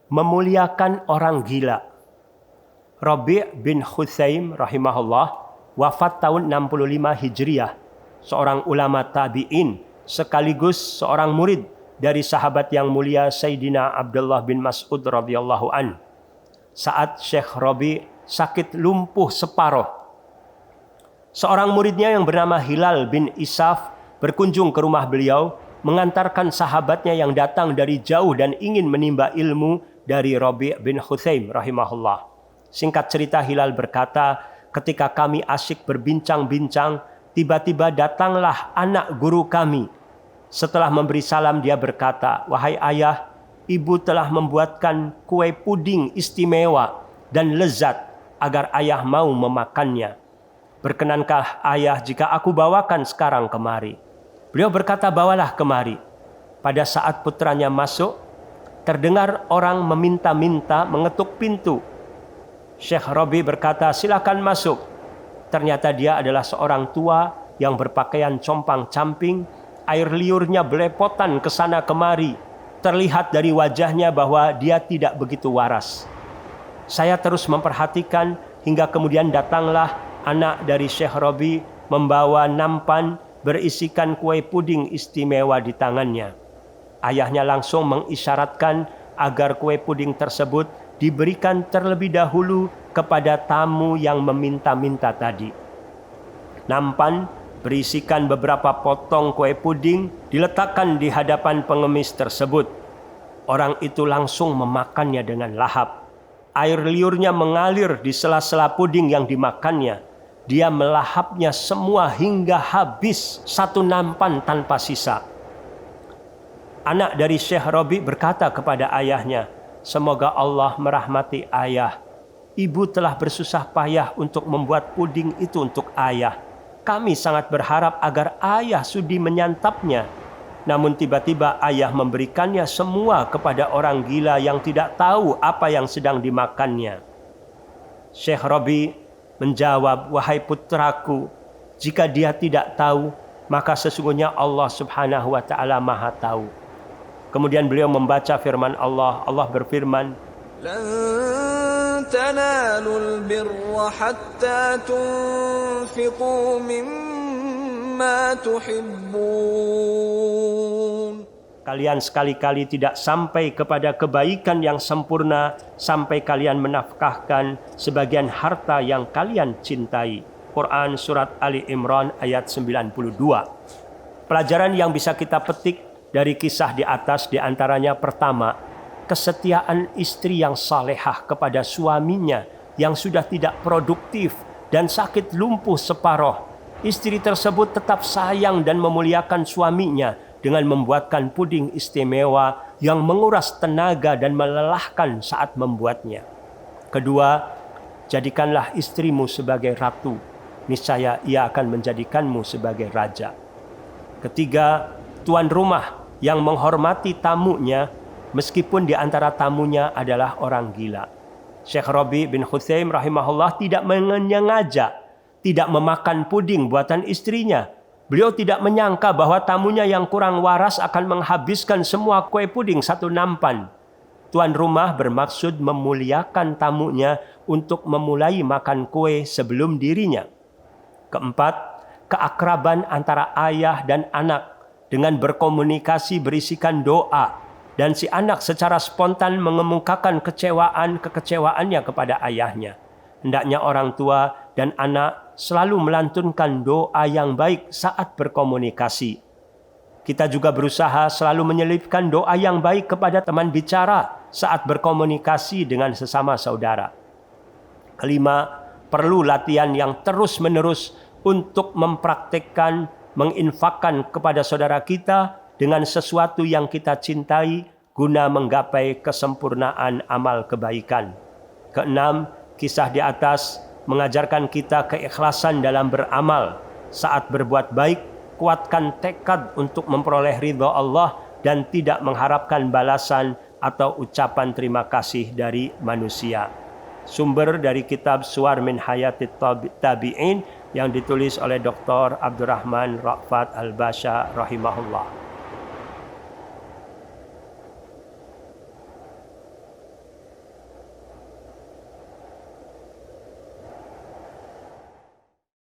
memuliakan orang gila. Rabi' bin Hutsaim rahimahullah wafat tahun 65 Hijriah, seorang ulama tabi'in sekaligus seorang murid dari sahabat yang mulia Sayyidina Abdullah bin Mas'ud radhiyallahu an. Saat Syekh Rabi' sakit lumpuh separuh, seorang muridnya yang bernama Hilal bin Isaf berkunjung ke rumah beliau, mengantarkan sahabatnya yang datang dari jauh dan ingin menimba ilmu dari Rabi' bin Hutsaim rahimahullah. Singkat cerita, Hilal berkata, ketika kami asyik berbincang-bincang, tiba-tiba datanglah anak guru kami. Setelah memberi salam, dia berkata, "Wahai ayah, ibu telah membuatkan kue puding istimewa dan lezat agar ayah mau memakannya. Berkenankah ayah jika aku bawakan sekarang kemari?" Beliau berkata, "Bawalah kemari." Pada saat putranya masuk, terdengar orang meminta-minta mengetuk pintu. Syekh Rabi berkata, "Silakan masuk." Ternyata dia adalah seorang tua yang berpakaian compang-camping, air liurnya belepotan ke sana kemari. Terlihat dari wajahnya bahwa dia tidak begitu waras. Saya terus memperhatikan hingga kemudian datanglah anak dari Syekh Rabi membawa nampan berisikan kue puding istimewa di tangannya. Ayahnya langsung mengisyaratkan agar kue puding tersebut diberikan terlebih dahulu kepada tamu yang meminta-minta tadi. Nampan berisikan beberapa potong kue puding diletakkan di hadapan pengemis tersebut. Orang itu langsung memakannya dengan lahap. Air liurnya mengalir di sela-sela puding yang dimakannya. Dia melahapnya semua hingga habis satu nampan tanpa sisa. Anak dari Syekh Rabi berkata kepada ayahnya, "Semoga Allah merahmati ayah. Ibu telah bersusah payah untuk membuat puding itu untuk ayah. Kami sangat berharap agar ayah sudi menyantapnya. Namun tiba-tiba ayah memberikannya semua kepada orang gila yang tidak tahu apa yang sedang dimakannya." Syekh Rabi menjawab, "Wahai putraku, jika dia tidak tahu, maka sesungguhnya Allah Subhanahu wa ta'ala Maha tahu." Kemudian beliau membaca firman Allah. Allah berfirman, "Lan tanalul birra hatta tunfiqu mimma tuhibbun." Kalian sekali-kali tidak sampai kepada kebaikan yang sempurna sampai kalian menafkahkan sebagian harta yang kalian cintai. Quran Surat Ali Imran ayat 92. Pelajaran yang bisa kita petik dari kisah di atas diantaranya, pertama, kesetiaan istri yang salehah kepada suaminya yang sudah tidak produktif dan sakit lumpuh separuh. Istri tersebut tetap sayang dan memuliakan suaminya dengan membuatkan puding istimewa yang menguras tenaga dan melelahkan saat membuatnya. Kedua, jadikanlah istrimu sebagai ratu, niscaya ia akan menjadikanmu sebagai raja. Ketiga, tuan rumah yang menghormati tamunya meskipun di antara tamunya adalah orang gila. Syekh Rabi bin Hutsaim rahimahullah tidak menyengaja tidak memakan puding buatan istrinya. Beliau tidak menyangka bahwa tamunya yang kurang waras akan menghabiskan semua kue puding satu nampan. Tuan rumah bermaksud memuliakan tamunya untuk memulai makan kue sebelum dirinya. Keempat, keakraban antara ayah dan anak dengan berkomunikasi berisikan doa, dan si anak secara spontan mengemukakan kekecewaannya kepada ayahnya. Hendaknya orang tua dan anak selalu melantunkan doa yang baik saat berkomunikasi. Kita juga berusaha selalu menyelipkan doa yang baik kepada teman bicara saat berkomunikasi dengan sesama saudara. Kelima, perlu latihan yang terus-menerus untuk mempraktikkan, menginfakkan kepada saudara kita dengan sesuatu yang kita cintai guna menggapai kesempurnaan amal kebaikan. Keenam, kisah di atas mengajarkan kita keikhlasan dalam beramal. Saat berbuat baik, kuatkan tekad untuk memperoleh ridha Allah dan tidak mengharapkan balasan atau ucapan terima kasih dari manusia. Sumber dari kitab Suwar min Hayatit Tabi'in yang ditulis oleh Dr. Abdurrahman Ra'fat Al-Basha rahimahullah.